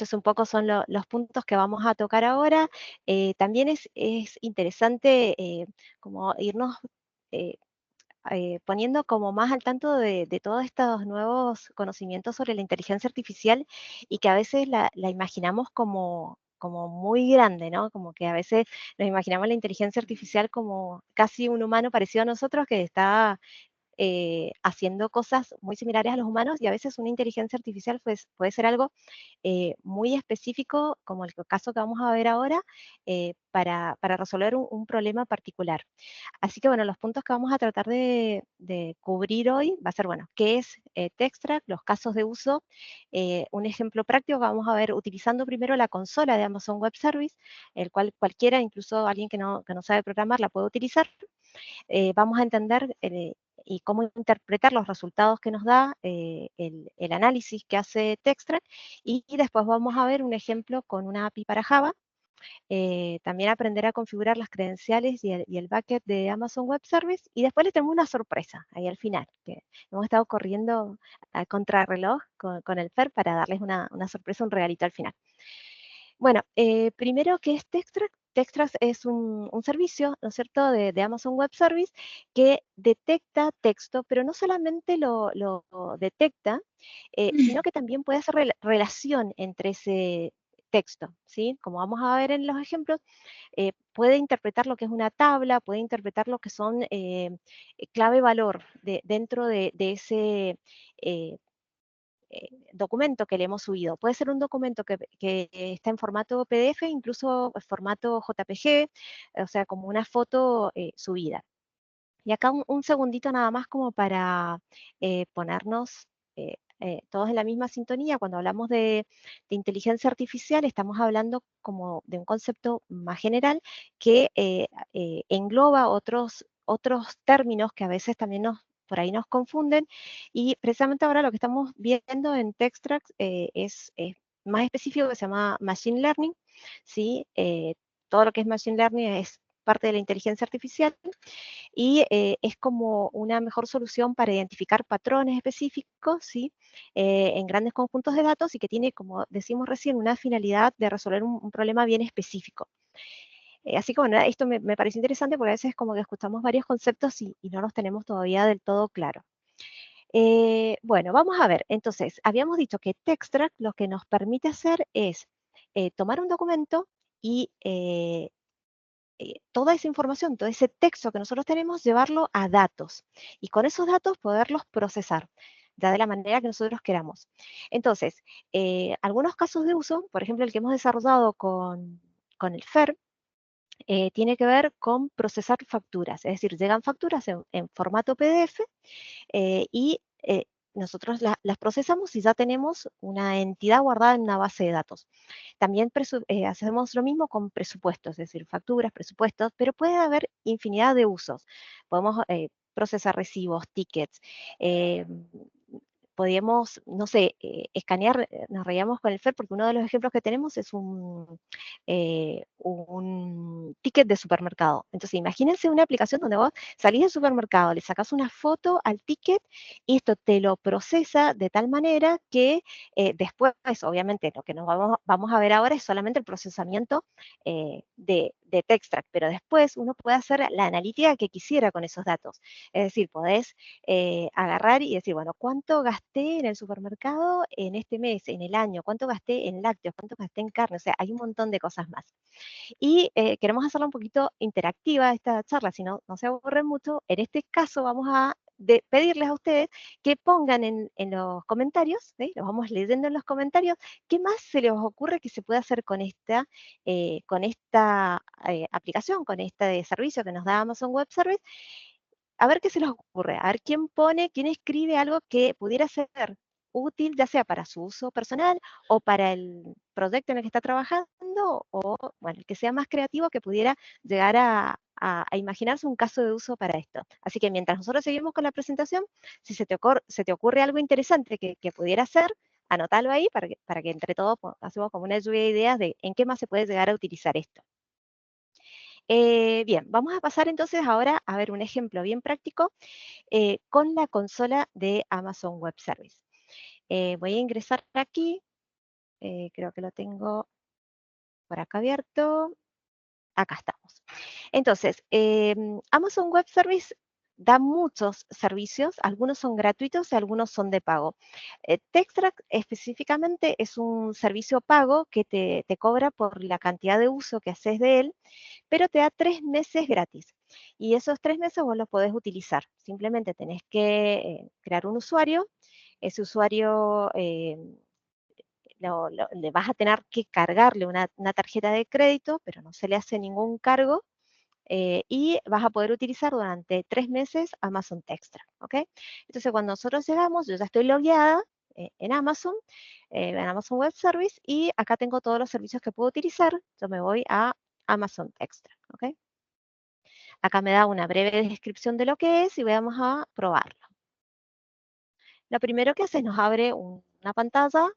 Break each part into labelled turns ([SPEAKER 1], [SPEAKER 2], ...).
[SPEAKER 1] estos un poco son los puntos que vamos a tocar ahora. También es interesante como irnos eh, poniendo como más al tanto de todos estos nuevos conocimientos sobre la inteligencia artificial y que a veces la imaginamos como muy grande, ¿no? Como que a veces nos imaginamos la inteligencia artificial como casi un humano parecido a nosotros que está haciendo cosas muy similares a los humanos y a veces una inteligencia artificial pues, puede ser algo muy específico, como el caso que vamos a ver ahora, para resolver un problema particular. Así que bueno, los puntos que vamos a tratar de cubrir hoy va a ser, bueno, qué es Textract, los casos de uso, un ejemplo práctico que vamos a ver utilizando primero la consola de Amazon Web Service, el cual cualquiera, incluso alguien que no sabe programar, la puede utilizar. Vamos a entender y cómo interpretar los resultados que nos da el análisis que hace Textract y después vamos a ver un ejemplo con una API para Java. También aprender a configurar las credenciales y el bucket de Amazon Web Service. Y después les tengo una sorpresa ahí al final, que hemos estado corriendo a contrarreloj con el FER para darles una sorpresa, un regalito al final. Bueno, primero, ¿qué es Textract? Textract es un servicio, ¿no es cierto?, de Amazon Web Service que detecta texto, pero no solamente lo detecta, sino que también puede hacer relación entre ese texto, ¿sí? Como vamos a ver en los ejemplos, puede interpretar lo que es una tabla, puede interpretar lo que son clave-valor dentro de ese eh, documento que le hemos subido. Puede ser un documento que está en formato PDF, incluso formato JPG, o sea, como una foto subida. Y acá un segundito nada más como para ponernos todos en la misma sintonía. Cuando hablamos de inteligencia artificial, estamos hablando como de un concepto más general que engloba otros términos que a veces también por ahí nos confunden. Y precisamente ahora lo que estamos viendo en Textract es más específico, que se llama Machine Learning, ¿sí? Todo lo que es Machine Learning es parte de la inteligencia artificial y es como una mejor solución para identificar patrones específicos, ¿sí? En grandes conjuntos de datos y que tiene, como decimos recién, una finalidad de resolver un problema bien específico. Así que bueno, esto me parece interesante porque a veces como que escuchamos varios conceptos y no los tenemos todavía del todo claro. Bueno, vamos a ver. Entonces, habíamos dicho que Textract lo que nos permite hacer es tomar un documento y toda esa información, todo ese texto que nosotros tenemos, llevarlo a datos y con esos datos poderlos procesar ya de la manera que nosotros queramos. Entonces, algunos casos de uso, por ejemplo, el que hemos desarrollado con el FER, tiene que ver con procesar facturas, es decir, llegan facturas en formato PDF y nosotros las procesamos y ya tenemos una entidad guardada en una base de datos. También hacemos lo mismo con presupuestos, es decir, facturas, presupuestos, pero puede haber infinidad de usos. Podemos procesar recibos, tickets, podríamos, no sé, escanear, nos reíamos con el FER porque uno de los ejemplos que tenemos es un ticket de supermercado. Entonces, imagínense una aplicación donde vos salís del supermercado, le sacás una foto al ticket y esto te lo procesa de tal manera que después, obviamente, lo que vamos a ver ahora es solamente el procesamiento de Textract, pero después uno puede hacer la analítica que quisiera con esos datos. Es decir, podés agarrar y decir, bueno, ¿cuánto gasté en el supermercado en este mes, en el año? ¿Cuánto gasté en lácteos? ¿Cuánto gasté en carne? O sea, hay un montón de cosas más. Y queremos hacerla un poquito interactiva esta charla, si no, no se aburren mucho. En este caso vamos a pedirles a ustedes que pongan en los comentarios, ¿sí? Los vamos leyendo en los comentarios, qué más se les ocurre que se puede hacer con esta aplicación, con este servicio que nos da Amazon Web Service, a ver qué se les ocurre, a ver quién pone, quién escribe algo que pudiera ser útil, ya sea para su uso personal o para el proyecto en el que está trabajando, o bueno, el que sea más creativo que pudiera llegar a imaginarse un caso de uso para esto. Así que mientras nosotros seguimos con la presentación, si se te ocurre algo interesante que pudiera ser, anótalo ahí para que entre todos hacemos como una lluvia de ideas de en qué más se puede llegar a utilizar esto. Bien, vamos a pasar entonces ahora a ver un ejemplo bien práctico con la consola de Amazon Web Service. Voy a ingresar aquí creo que lo tengo por acá abierto. Acá estamos. Entonces, Amazon Web Service da muchos servicios, algunos son gratuitos y algunos son de pago. Textract específicamente es un servicio pago que te cobra por la cantidad de uso que haces de él, pero te da 3 meses gratis. Y esos 3 meses vos los podés utilizar. Simplemente tenés que crear un usuario. Ese usuario le vas a tener que cargarle una tarjeta de crédito, pero no se le hace ningún cargo y vas a poder utilizar durante 3 meses Amazon Textra, ¿ok? Entonces, cuando nosotros llegamos, yo ya estoy logueada en Amazon Web Service, y acá tengo todos los servicios que puedo utilizar. Yo me voy a Amazon Extra, ¿ok? Acá me da una breve descripción de lo que es y vamos a probarlo. Lo primero que hace es nos abre una pantalla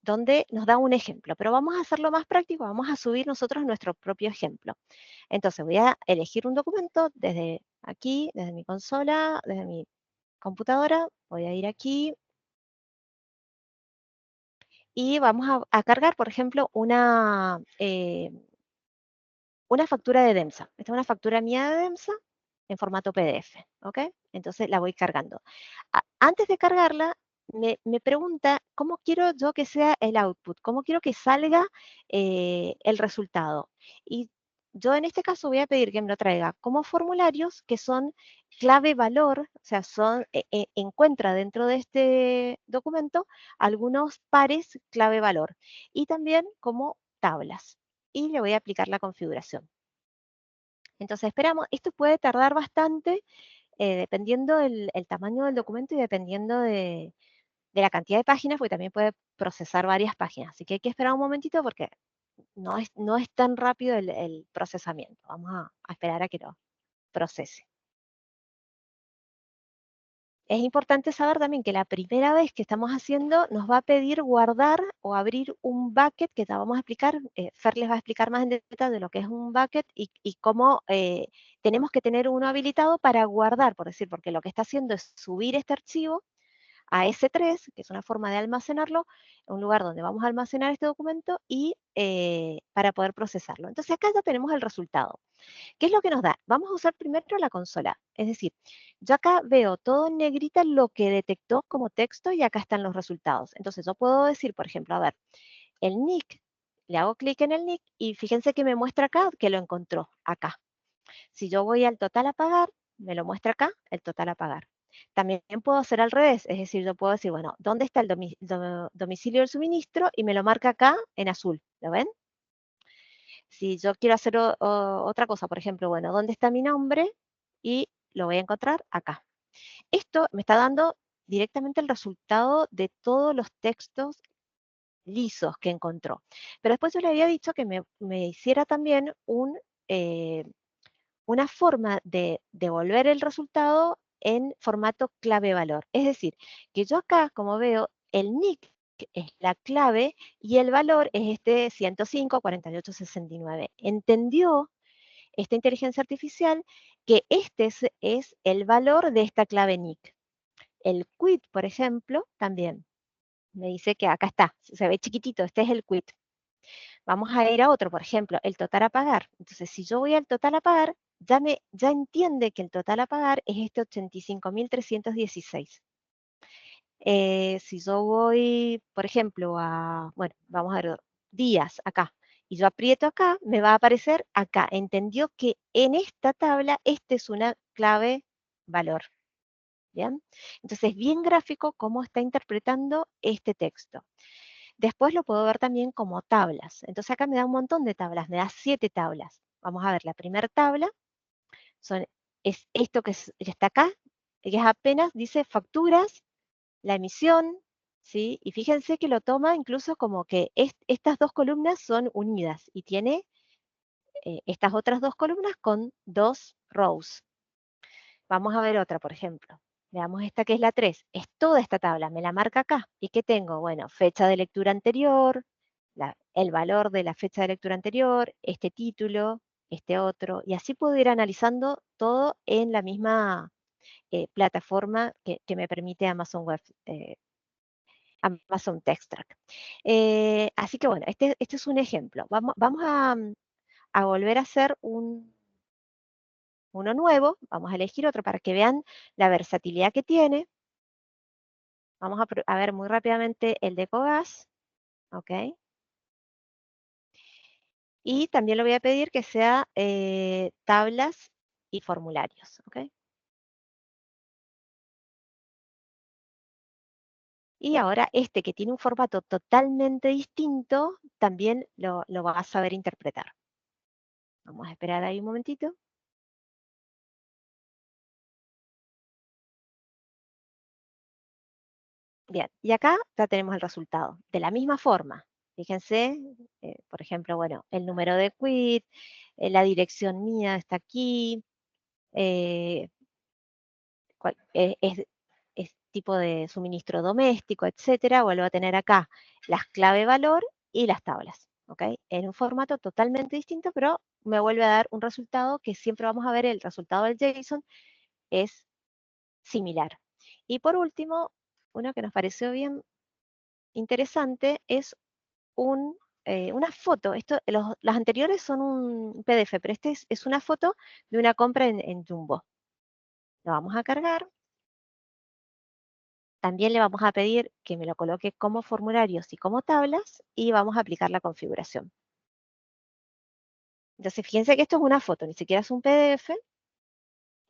[SPEAKER 1] donde nos da un ejemplo, pero vamos a hacerlo más práctico, vamos a subir nosotros nuestro propio ejemplo. Entonces voy a elegir un documento desde aquí, desde mi consola, desde mi computadora, voy a ir aquí y vamos a cargar, por ejemplo, una factura de DEMSA. Esta es una factura mía de DEMSA en formato PDF, ¿ok? Entonces la voy cargando. Antes de cargarla, me pregunta cómo quiero yo que sea el output, cómo quiero que salga el resultado. Y yo en este caso voy a pedir que me lo traiga como formularios que son clave valor, o sea, encuentra dentro de este documento algunos pares clave valor, y también como tablas. Y le voy a aplicar la configuración. Entonces esperamos, esto puede tardar bastante dependiendo el tamaño del documento y dependiendo de la cantidad de páginas, porque también puede procesar varias páginas. Así que hay que esperar un momentito porque no es tan rápido el procesamiento. Vamos a esperar a que lo procese. Es importante saber también que la primera vez que estamos haciendo nos va a pedir guardar o abrir un bucket, que ya vamos a explicar. Fer les va a explicar más en detalle de lo que es un bucket y cómo tenemos que tener uno habilitado para guardar, por decir, porque lo que está haciendo es subir este archivo a S3, que es una forma de almacenarlo, un lugar donde vamos a almacenar este documento y para poder procesarlo. Entonces acá ya tenemos el resultado. ¿Qué es lo que nos da? Vamos a usar primero la consola. Es decir, yo acá veo todo en negrita lo que detectó como texto y acá están los resultados. Entonces yo puedo decir, por ejemplo, a ver, el nick, le hago clic en el nick y fíjense que me muestra acá que lo encontró acá. Si yo voy al total a pagar, me lo muestra acá el total a pagar. También puedo hacer al revés, es decir, yo puedo decir, bueno, ¿dónde está el domicilio del suministro? Y me lo marca acá en azul, ¿lo ven? Si yo quiero hacer otra cosa, por ejemplo, bueno, ¿dónde está mi nombre? Y lo voy a encontrar acá. Esto me está dando directamente el resultado de todos los textos lisos que encontró. Pero después yo le había dicho que me hiciera también eh, una forma de devolver el resultado en formato clave-valor. Es decir, que yo acá, como veo, el nick es la clave y el valor es este 105 48 69. Entendió esta inteligencia artificial que este es el valor de esta clave nick. El quit, por ejemplo, también me dice que acá está, se ve chiquitito, este es el quit. Vamos a ir a otro, por ejemplo, el total a pagar. Entonces, si yo voy al total a pagar, ya entiende que el total a pagar es este 85.316. Si yo voy, por ejemplo, bueno, vamos a ver, días acá, y yo aprieto acá, me va a aparecer acá. Entendió que en esta tabla, esta es una clave valor. ¿Bien? Entonces, bien gráfico cómo está interpretando este texto. Después lo puedo ver también como tablas. Entonces acá me da un montón de tablas, me da 7 tablas. Vamos a ver, la primera tabla es esto que está acá, que es apenas, dice facturas, la emisión, ¿sí? Y fíjense que lo toma incluso como que estas dos columnas son unidas y tiene estas otras dos columnas con 2 rows. Vamos a ver otra, por ejemplo. Veamos esta que es la 3. Es toda esta tabla, me la marca acá. ¿Y qué tengo? Bueno, fecha de lectura anterior, el valor de la fecha de lectura anterior, este título, este otro, y así puedo ir analizando todo en la misma plataforma que me permite Amazon Web Amazon TextTrack. Así que bueno, este es un ejemplo. Vamos a volver a hacer uno nuevo, vamos a elegir otro para que vean la versatilidad que tiene. Vamos a ver muy rápidamente el de Ecogas, ¿ok? Y también le voy a pedir que sea tablas y formularios, ¿ok? Y ahora este que tiene un formato totalmente distinto, también lo vas a saber interpretar. Vamos a esperar ahí un momentito. Bien, y acá ya tenemos el resultado. De la misma forma, fíjense, por ejemplo, bueno, el número de quit, la dirección mía está aquí, eh, es tipo de suministro doméstico, etcétera. Vuelvo a tener acá las clave valor y las tablas, ¿ok? En un formato totalmente distinto, pero me vuelve a dar un resultado que siempre vamos a ver, el resultado del JSON es similar. Y por último, uno que nos pareció bien interesante es una foto. Las anteriores son un PDF, pero este es una foto de una compra en Jumbo. Lo vamos a cargar. También le vamos a pedir que me lo coloque como formularios y como tablas y vamos a aplicar la configuración. Entonces, fíjense que esto es una foto, ni siquiera es un PDF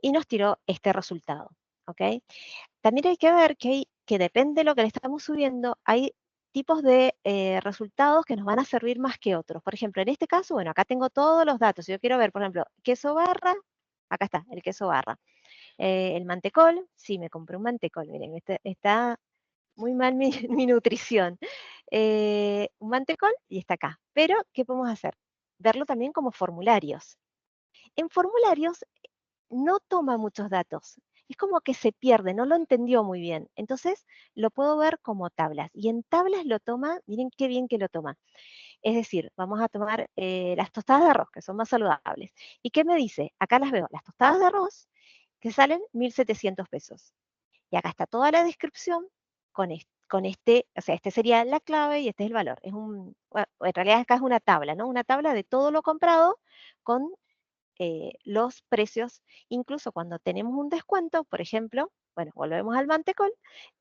[SPEAKER 1] y nos tiró este resultado, ¿ok? También hay que ver que depende de lo que le estamos subiendo, hay tipos de resultados que nos van a servir más que otros. Por ejemplo, en este caso, bueno, acá tengo todos los datos. Si yo quiero ver, por ejemplo, queso barra, acá está, el queso barra. El mantecol, sí, me compré un mantecol, miren, está muy mal mi, mi nutrición. Un mantecol y está acá. Pero, ¿qué podemos hacer? Verlo también como formularios. En formularios no toma muchos datos. Es como que se pierde, no lo entendió muy bien. Entonces lo puedo ver como tablas. Y en tablas lo toma, miren qué bien que lo toma. Es decir, vamos a tomar las tostadas de arroz, que son más saludables. ¿Y qué me dice? Acá las veo, las tostadas de arroz, que salen 1.700 pesos. Y acá está toda la descripción con este, o sea, este sería la clave y este es el valor. Bueno, en realidad acá es una tabla, ¿no? Una tabla de todo lo comprado con los precios, incluso cuando tenemos un descuento, por ejemplo, bueno, volvemos al mantecol,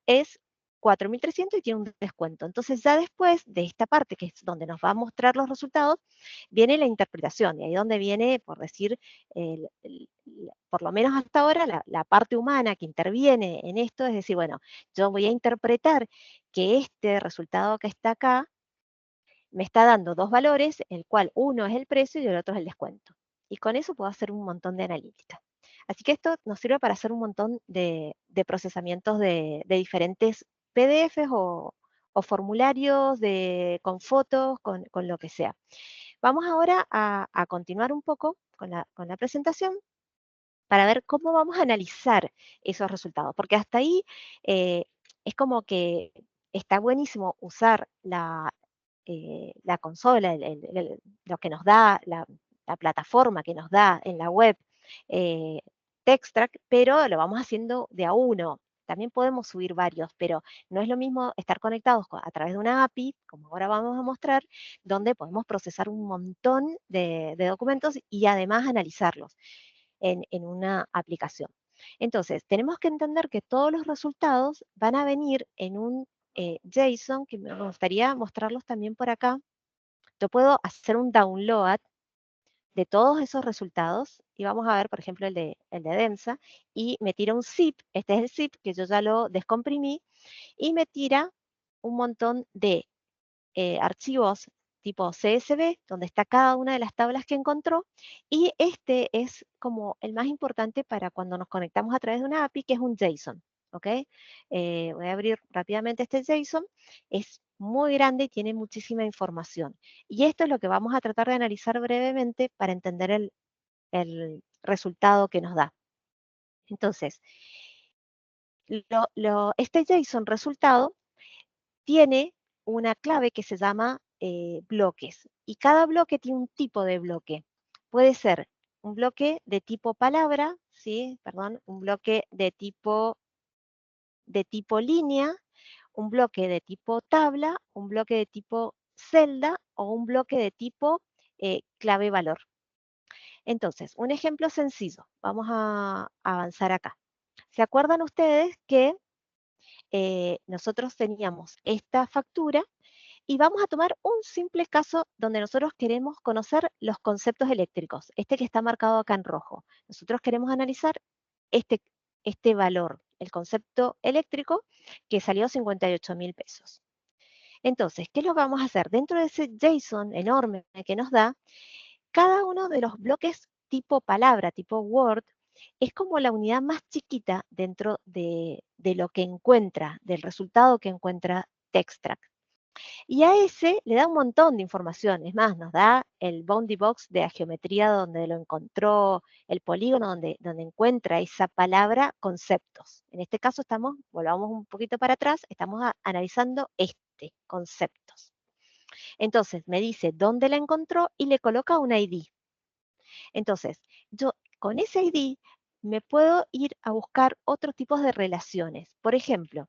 [SPEAKER 1] es 4.300 y tiene un descuento. Entonces ya después de esta parte, que es donde nos va a mostrar los resultados, viene la interpretación, y ahí donde viene, por decir, por lo menos hasta ahora, la parte humana que interviene en esto, es decir, bueno, yo voy a interpretar que este resultado que está acá me está dando dos valores, el cual uno es el precio y el otro es el descuento. Y con eso puedo hacer un montón de analítica. Así que esto nos sirve para hacer un montón de procesamientos de diferentes PDFs o formularios con fotos, con lo que sea. Vamos ahora a continuar un poco con la presentación para ver cómo vamos a analizar esos resultados, porque hasta ahí es como que está buenísimo usar la consola, lo que nos da, la plataforma que nos da en la web eh, TextTrack, pero lo vamos haciendo de a uno. También podemos subir varios, pero no es lo mismo estar conectados a través de una API, como ahora vamos a mostrar, donde podemos procesar un montón de documentos y además analizarlos en una aplicación. Entonces, tenemos que entender que todos los resultados van a venir en un JSON, que me gustaría mostrarlos también por acá. Yo puedo hacer un download de todos esos resultados y vamos a ver, por ejemplo, el de Demsa y me tira un zip, este es el zip que yo ya lo descomprimí y me tira un montón de archivos tipo CSV, donde está cada una de las tablas que encontró, y este es como el más importante para cuando nos conectamos a través de una API, que es un JSON, ¿ok? Voy a abrir rápidamente este JSON, es muy grande y tiene muchísima información. Y esto es lo que vamos a tratar de analizar brevemente para entender el resultado que nos da. Entonces, este JSON resultado tiene una clave que se llama bloques. Y cada bloque tiene un tipo de bloque. Puede ser un bloque de tipo palabra, ¿sí? Perdón, un bloque de tipo línea, un bloque de tipo tabla, un bloque de tipo celda o un bloque de tipo clave valor. Entonces, un ejemplo sencillo. Vamos a avanzar acá. ¿Se acuerdan ustedes que nosotros teníamos esta factura y vamos a tomar un simple caso donde nosotros queremos conocer los conceptos eléctricos, este que está marcado acá en rojo. Nosotros queremos analizar este, este valor, el concepto eléctrico, que salió 58.000 pesos. Entonces, ¿qué es lo que vamos a hacer? Dentro de ese JSON enorme que nos da, cada uno de los bloques tipo palabra, tipo Word, es como la unidad más chiquita dentro de lo que encuentra, del resultado que encuentra Textract. Y a ese le da un montón de información. Es más, nos da el bounding box de la geometría donde lo encontró, el polígono donde encuentra esa palabra conceptos. En este caso estamos, volvamos un poquito para atrás, estamos analizando conceptos. Entonces me dice dónde la encontró y le coloca un ID. Entonces, yo con ese ID me puedo ir a buscar otros tipos de relaciones. Por ejemplo,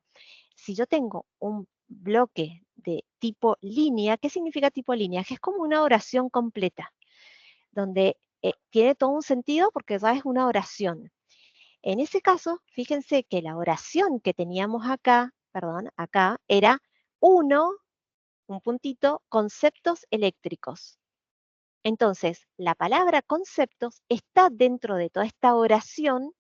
[SPEAKER 1] si yo tengo un bloque de tipo línea, ¿qué significa tipo línea? Que es como una oración completa, donde tiene todo un sentido porque ya es una oración. En ese caso, fíjense que la oración que teníamos acá, perdón, acá, era uno, un puntito, conceptos eléctricos. Entonces, la palabra conceptos está dentro de toda esta oración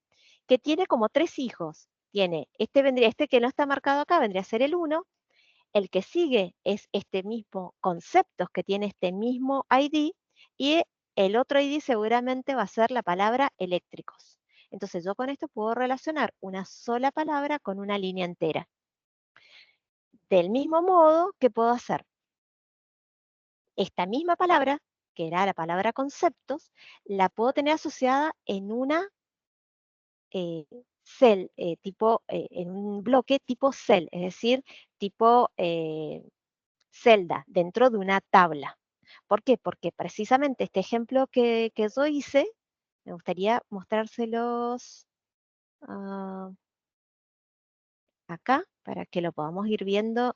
[SPEAKER 1] que tiene como tres hijos. Tiene, este que no está marcado acá vendría a ser el 1, el que sigue es este mismo conceptos que tiene este mismo ID y el otro ID seguramente va a ser la palabra eléctricos. Entonces yo con esto puedo relacionar una sola palabra con una línea entera. Del mismo modo que puedo hacer esta misma palabra, que era la palabra conceptos, la puedo tener asociada en una eh, en un bloque tipo cell, es decir, tipo celda, dentro de una tabla. ¿Por qué? Porque precisamente este ejemplo que yo hice, me gustaría mostrárselos acá para que lo podamos ir viendo.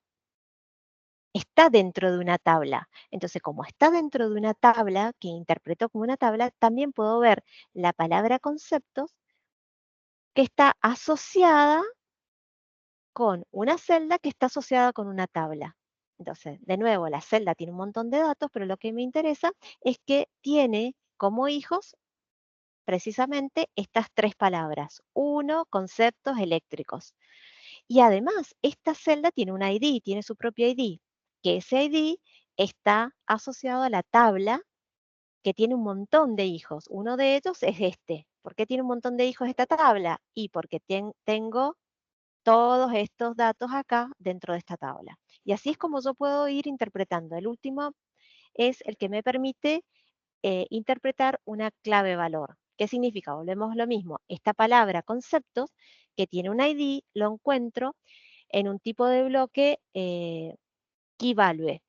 [SPEAKER 1] Está dentro de una tabla. Entonces, como está dentro de una tabla, que interpreto como una tabla, también puedo ver la palabra conceptos que está asociada con una celda que está asociada con una tabla. Entonces, de nuevo, la celda tiene un montón de datos, pero lo que me interesa es que tiene como hijos precisamente estas tres palabras. Uno, conceptos eléctricos. Y además, esta celda tiene un ID, tiene su propio ID, que ese ID está asociado a la tabla que tiene un montón de hijos. Uno de ellos es este. ¿Por qué tiene un montón de hijos esta tabla? Y porque tengo todos estos datos acá dentro de esta tabla. Y así es como yo puedo ir interpretando. El último es el que me permite interpretar una clave valor. ¿Qué significa? Volvemos lo mismo. Esta palabra conceptos, que tiene un ID, lo encuentro en un tipo de bloque key value,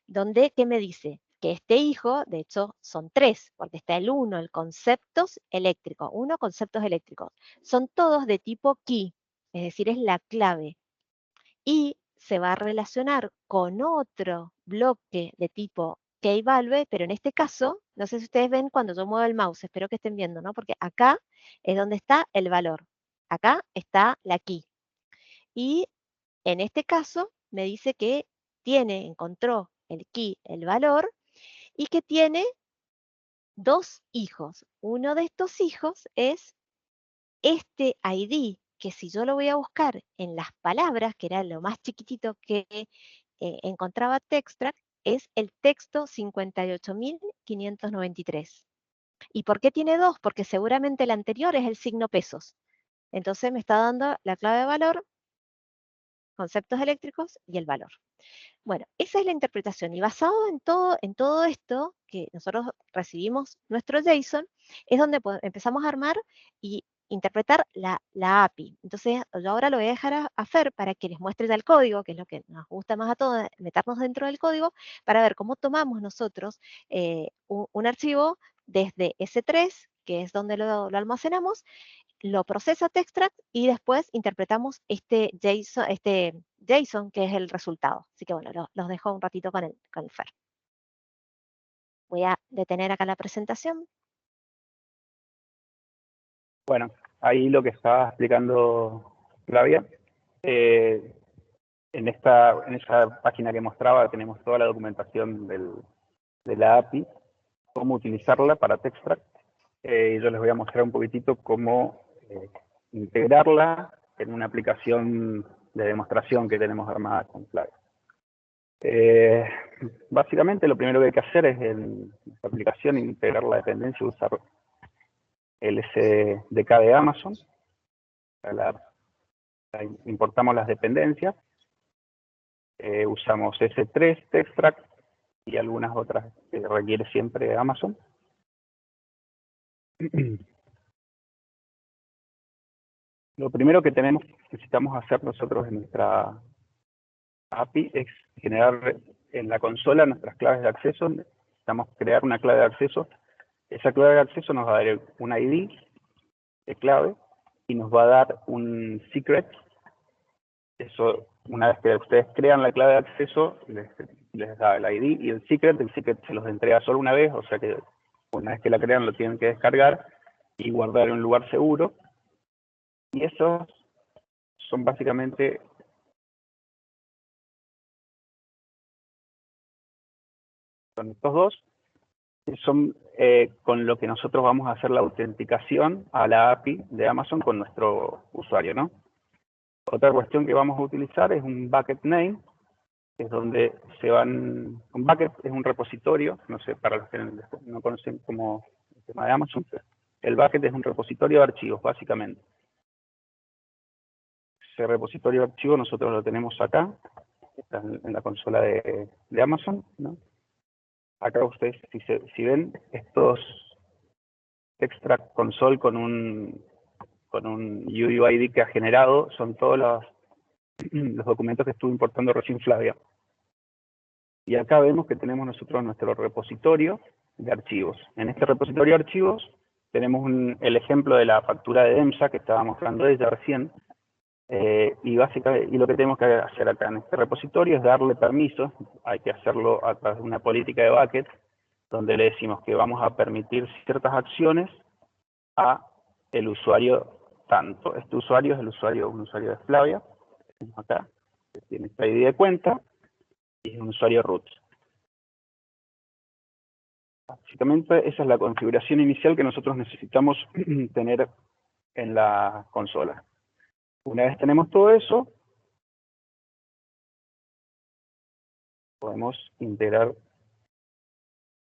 [SPEAKER 1] donde, ¿qué me dice? Que este hijo, de hecho, son tres, porque está el 1, el conceptos eléctricos. 1, conceptos eléctricos. Son todos de tipo key, es decir, es la clave. Y se va a relacionar con otro bloque de tipo key value, pero en este caso, no sé si ustedes ven cuando yo muevo el mouse, espero que estén viendo, ¿no? Porque acá es donde está el valor. Acá está la key. Y en este caso me dice que encontró el key, el valor, y que tiene dos hijos. Uno de estos hijos es este ID, que si yo lo voy a buscar en las palabras, que era lo más chiquitito que encontraba Textract, es el texto 58.593. ¿Y por qué tiene dos? Porque seguramente el anterior es el signo pesos. Entonces me está dando la clave de valor, conceptos eléctricos y el valor. Bueno, esa es la interpretación y basado en todo esto que nosotros recibimos nuestro JSON, es donde empezamos a armar y interpretar la API. Entonces, yo ahora lo voy a dejar a Fer para que les muestre ya el código, que es lo que nos gusta más a todos, meternos dentro del código, para ver cómo tomamos nosotros un archivo desde S3 que es donde lo almacenamos, lo procesa Textract y después interpretamos este JSON que es el resultado. Así que bueno, los dejo un ratito con el Fer. Voy a detener acá la presentación.
[SPEAKER 2] Bueno, ahí lo que estaba explicando Flavia, en esa página que mostraba tenemos toda la documentación de la API, cómo utilizarla para Textract. Yo les voy a mostrar un poquitito cómo integrarla en una aplicación de demostración que tenemos armada con Flavia. Básicamente lo primero que hay que hacer es en esta aplicación integrar la dependencia, usar el SDK de Amazon. Importamos las dependencias, usamos S3, Textract y algunas otras que requiere siempre Amazon. Lo primero que necesitamos hacer nosotros en nuestra API es generar en la consola nuestras claves de acceso. Necesitamos crear una clave de acceso. Esa clave de acceso nos va a dar un ID de clave y nos va a dar un secret. Eso, una vez que ustedes crean la clave de acceso, les da el ID y el secret se los entrega solo una vez, o sea que una vez que la crean lo tienen que descargar y guardar en un lugar seguro. Y esos son básicamente estos dos, que son con lo que nosotros vamos a hacer la autenticación a la API de Amazon con nuestro usuario, ¿no? Otra cuestión que vamos a utilizar es un bucket name, que es donde se van... Un bucket es un repositorio, no sé, para los que no conocen como el tema de Amazon, el bucket es un repositorio de archivos, básicamente. Ese repositorio de archivos nosotros lo tenemos acá, está en la consola de Amazon, ¿no? Acá ustedes, si ven, estos Textract console con un UUID que ha generado, son todos los documentos que estuvo importando recién Flavia. Y acá vemos que tenemos nosotros nuestro repositorio de archivos. En este repositorio de archivos tenemos el ejemplo de la factura de DEMSA que estaba mostrando ella recién. Y lo que tenemos que hacer acá en este repositorio es darle permisos. Hay que hacerlo a través de una política de bucket, donde le decimos que vamos a permitir ciertas acciones a el usuario tanto. Este usuario es un usuario de Flavia, tenemos acá, que tiene esta ID de cuenta, y es un usuario root. Básicamente esa es la configuración inicial que nosotros necesitamos tener en la consola. Una vez tenemos todo eso, podemos integrar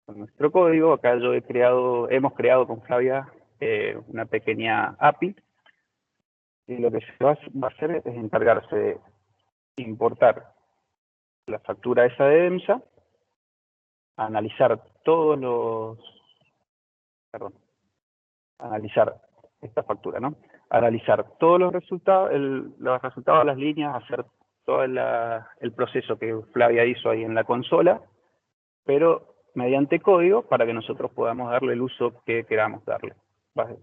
[SPEAKER 2] con nuestro código. Acá hemos creado con Flavia una pequeña API, y lo que se va a hacer es encargarse de importar la factura esa de DEMSA, analizar analizar esta factura, ¿no? Analizar todos los resultados de las líneas, hacer todo el proceso que Flavia hizo ahí en la consola, pero mediante código para que nosotros podamos darle el uso que queramos darle.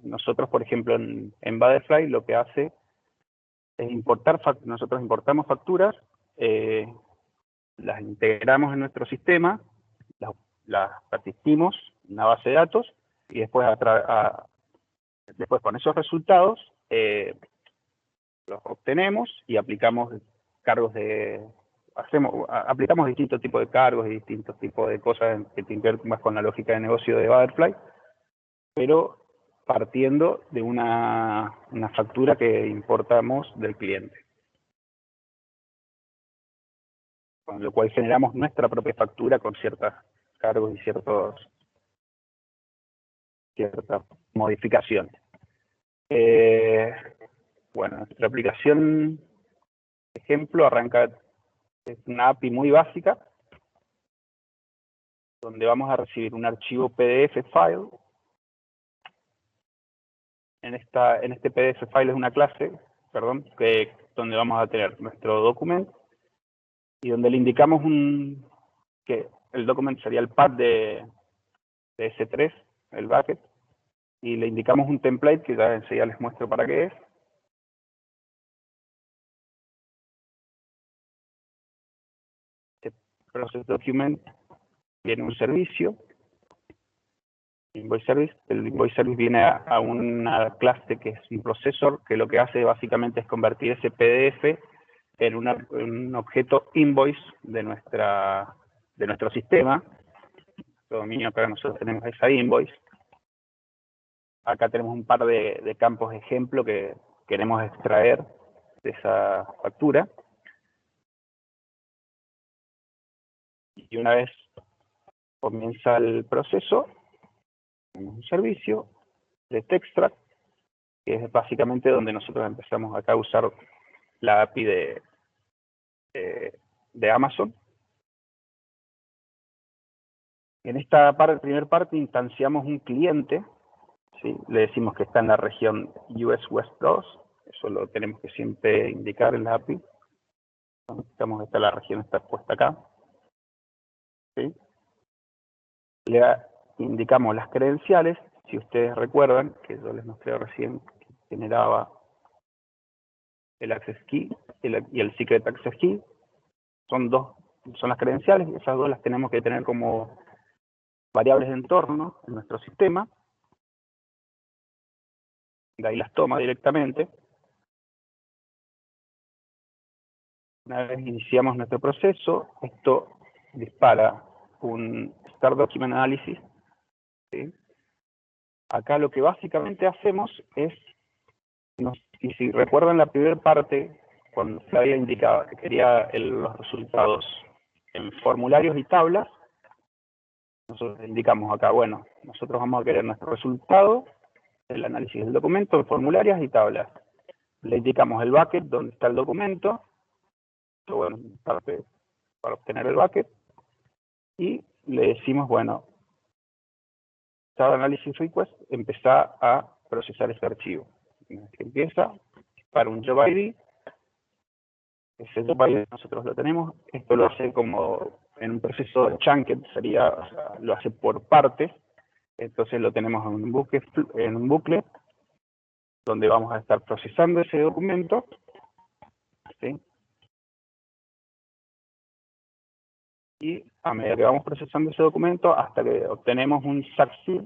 [SPEAKER 2] Nosotros, por ejemplo, en Butterfly lo que hace es nosotros importamos facturas, las integramos en nuestro sistema, las persistimos en una base de datos y después con esos resultados los obtenemos y aplicamos aplicamos distintos tipos de cargos y distintos tipos de cosas que tienen que ver más con la lógica de negocio de Butterfly, pero partiendo de una factura que importamos del cliente. Con lo cual generamos nuestra propia factura con ciertos cargos y ciertas modificaciones. Bueno, nuestra aplicación, ejemplo, es una API muy básica, donde vamos a recibir un archivo PDF file. En este PDF file es una clase, donde vamos a tener nuestro documento y donde le indicamos que el documento sería el path de S3, el bucket, y le indicamos un template que ya enseguida les muestro para qué es. Este process document tiene un servicio, invoice service. El invoice service viene a una clase que es un procesor, que lo que hace básicamente es convertir ese PDF en un objeto invoice de nuestro sistema. El dominio acá nosotros tenemos esa invoice. Acá tenemos un par de campos de ejemplo que queremos extraer de esa factura. Y una vez comienza el proceso, tenemos un servicio de Textract, que es básicamente donde nosotros empezamos acá a usar la API de Amazon. En esta primera parte instanciamos un cliente, ¿sí? Le decimos que está en la región US West 2, eso lo tenemos que siempre indicar en la API. Esta la región está puesta acá, ¿sí? Le indicamos las credenciales. Si ustedes recuerdan, que yo les mostré recién que generaba el access key y el secret access key, son las credenciales, y esas dos las tenemos que tener como variables de entorno en nuestro sistema. De ahí las toma directamente. Una vez iniciamos nuestro proceso, esto dispara un Start Document Analysis, ¿sí? Acá lo que básicamente hacemos es, y si recuerdan la primera parte, cuando Flavia indicaba que quería los resultados en formularios y tablas, nosotros indicamos acá, bueno, nosotros vamos a querer nuestro resultado, el análisis del documento, en formularios y tablas. Le indicamos el bucket donde está el documento, bueno, parte para obtener el bucket, y le decimos, bueno, cada análisis request empezar a procesar este archivo. Empieza para un job ID, ese job ID nosotros lo tenemos, esto lo hace como en un proceso de chunked, sería, o sea, lo hace por partes, entonces lo tenemos en un bucle donde vamos a estar procesando ese documento, ¿sí? Y a medida que vamos procesando ese documento hasta que obtenemos un succeed,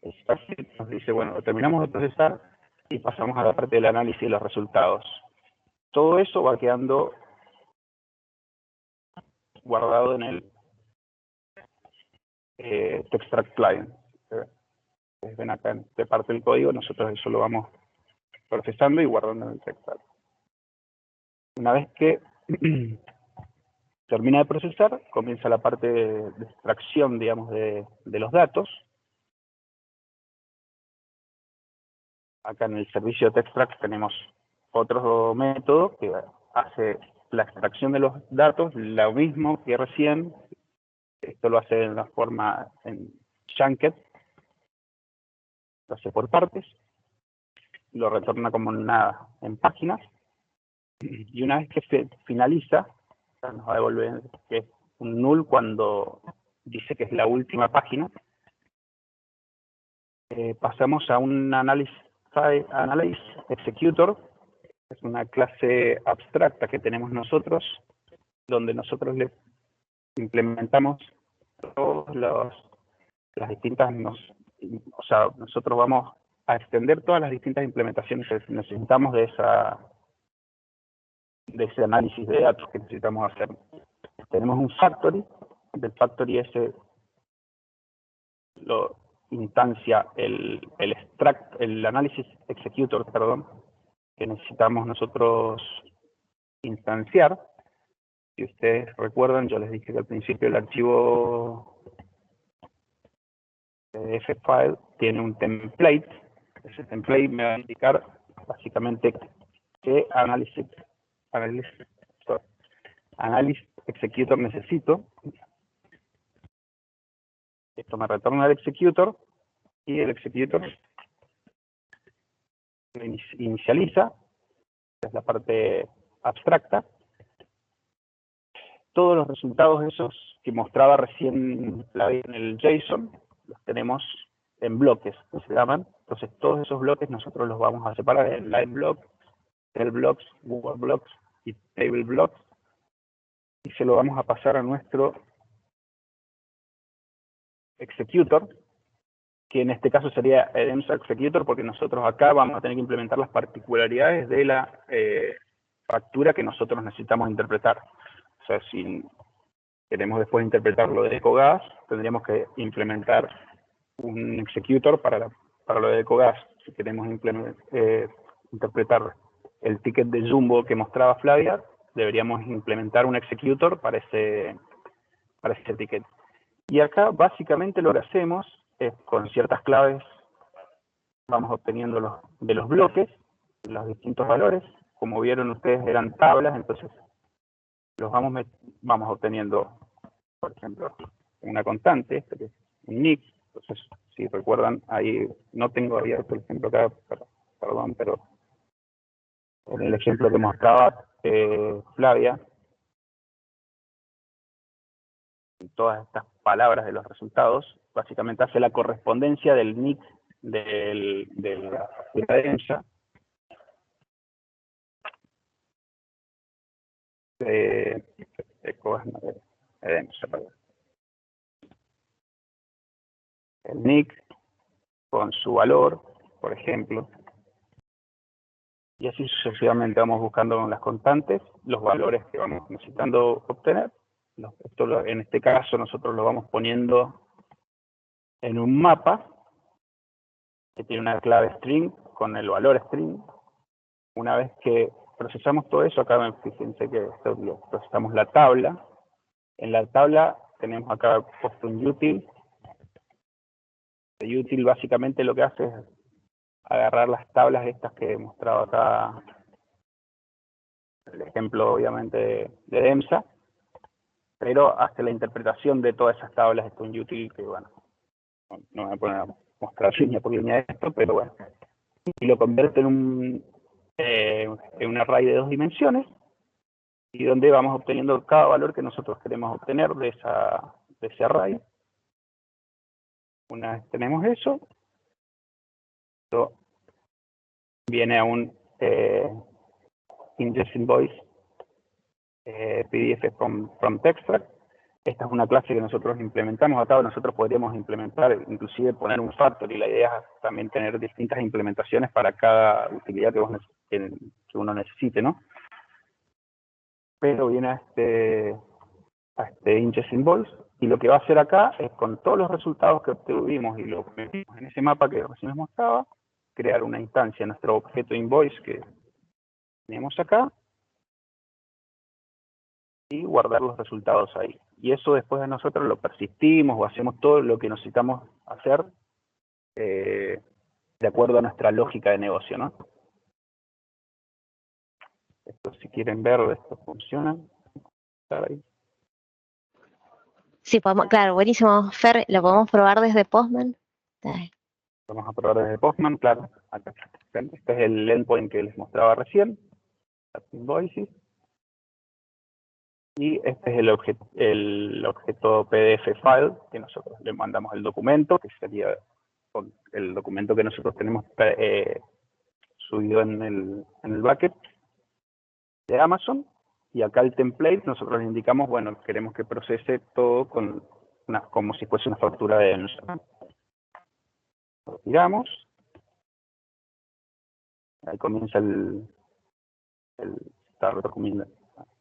[SPEAKER 2] el succeed nos dice, bueno, terminamos de procesar y pasamos a la parte del análisis de los resultados. Todo eso va quedando guardado en el Textract Client. Ven acá en esta parte del código, nosotros eso lo vamos procesando y guardando en el Textract. Una vez que termina de procesar, comienza la parte de extracción, digamos, de los datos. Acá en el servicio de Textract tenemos otro método que hace la extracción de los datos, lo mismo que recién. Esto lo hace de una forma en chunked, lo hace por partes, lo retorna como en páginas, y una vez que se finaliza, nos va a devolver que es un null cuando dice que es la última página. Pasamos a un analyze executor, es una clase abstracta que tenemos nosotros, donde nosotros le implementamos todas las distintas, o sea, nosotros vamos a extender todas las distintas implementaciones que necesitamos de ese análisis de datos que necesitamos hacer. Tenemos un factory, del factory ese lo instancia el análisis executor, perdón, que necesitamos nosotros instanciar. Si ustedes recuerdan, yo les dije que al principio el archivo PDF file tiene un template. Ese template me va a indicar básicamente qué análisis executor necesito. Esto me retorna el executor y el executor inicializa, es la parte abstracta, todos los resultados esos que mostraba recién en el JSON, los tenemos en bloques, que se llaman, Entonces todos esos bloques nosotros los vamos a separar en Live Blocks, Cell Blocks, Word Blocks y Table Blocks, y se lo vamos a pasar a nuestro executor, que en este caso sería el EMSA Executor, porque nosotros acá vamos a tener que implementar las particularidades de la factura que nosotros necesitamos interpretar. O sea, si queremos después interpretar lo de EcoGas, tendríamos que implementar un executor para lo de EcoGas. Si queremos interpretar el ticket de Jumbo que mostraba Flavia, deberíamos implementar un executor para ese ticket. Y acá básicamente lo que hacemos es con ciertas claves vamos obteniendo de los bloques los distintos valores. Como vieron ustedes eran tablas, entonces los vamos obteniendo, por ejemplo, una constante, que es un nick. Entonces, si recuerdan, ahí no tengo abierto el ejemplo acá, perdón, pero en el ejemplo que mostraba Flavia, todas estas palabras de los resultados, básicamente hace la correspondencia del nick de la EMSA de el nick con su valor, por ejemplo, y así sucesivamente vamos buscando con las constantes los valores que vamos necesitando obtener. En este caso nosotros lo vamos poniendo en un mapa que tiene una clave string con el valor string. Una vez que procesamos todo eso, acá fíjense que procesamos la tabla. En la tabla tenemos acá puesto un util. El util básicamente lo que hace es agarrar las tablas estas que he mostrado acá, el ejemplo obviamente de EMSA, pero hace la interpretación de todas esas tablas. Esto es un util que, bueno, no me voy a poner a mostrar línea por línea esto, pero bueno, y lo convierte en un array de 2 dimensiones, y donde vamos obteniendo cada valor que nosotros queremos obtener de ese array. Una vez tenemos eso, esto viene a un ingest invoice PDF from Textract. Esta es una clase que nosotros implementamos acá. Nosotros podríamos implementar, inclusive poner un factory. La idea es también tener distintas implementaciones para cada utilidad que uno necesite, ¿no? Pero viene a este ingest invoice, y lo que va a hacer acá es, con todos los resultados que obtuvimos y lo metimos en ese mapa que recién les mostraba, crear una instancia en nuestro objeto invoice que tenemos acá y guardar los resultados ahí. Y eso después de nosotros lo persistimos o hacemos todo lo que necesitamos hacer de acuerdo a nuestra lógica de negocio, ¿no? Esto, si quieren ver, esto funciona. Ahí.
[SPEAKER 1] Sí, claro, buenísimo, Fer, lo podemos probar desde Postman.
[SPEAKER 2] Vamos a probar desde Postman, claro. Acá. Este es el endpoint que les mostraba recién, Invoices. Y este es el objeto PDF file, que nosotros le mandamos el documento, que sería el documento que nosotros tenemos subido en el bucket de Amazon. Y acá el template, nosotros le indicamos, bueno, queremos que procese todo como si fuese una factura de EMSA. Lo tiramos. Ahí comienza el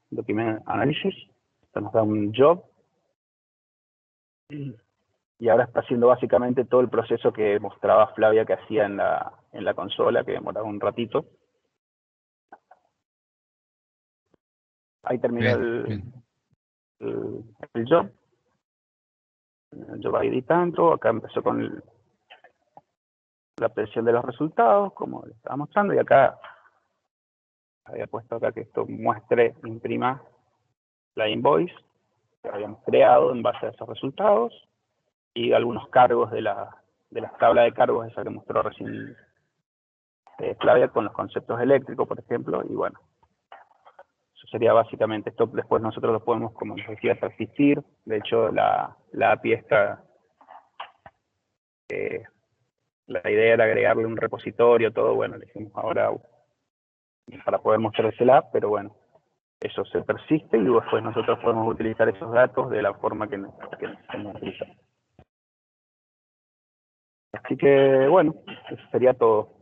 [SPEAKER 2] document analysis. Esto nos da un job. Y ahora está haciendo básicamente todo el proceso que mostraba Flavia que hacía en la consola, que demoraba un ratito. Ahí terminó el job. El job ID tanto. Acá empezó con la presión de los resultados, como les estaba mostrando. Y acá había puesto acá que esto imprima la invoice que habíamos creado en base a esos resultados. Y algunos cargos de las tablas de cargos, esa que mostró recién Flavia, con los conceptos eléctricos, por ejemplo. Y bueno, eso sería básicamente esto. Después nosotros lo podemos, como les decía, persistir. De hecho, la API esta la idea era agregarle un repositorio, todo, bueno, le dijimos ahora para poder mostrársela, pero bueno, eso se persiste y después nosotros podemos utilizar esos datos de la forma que necesitamos utilizar. Así que, bueno, eso sería todo.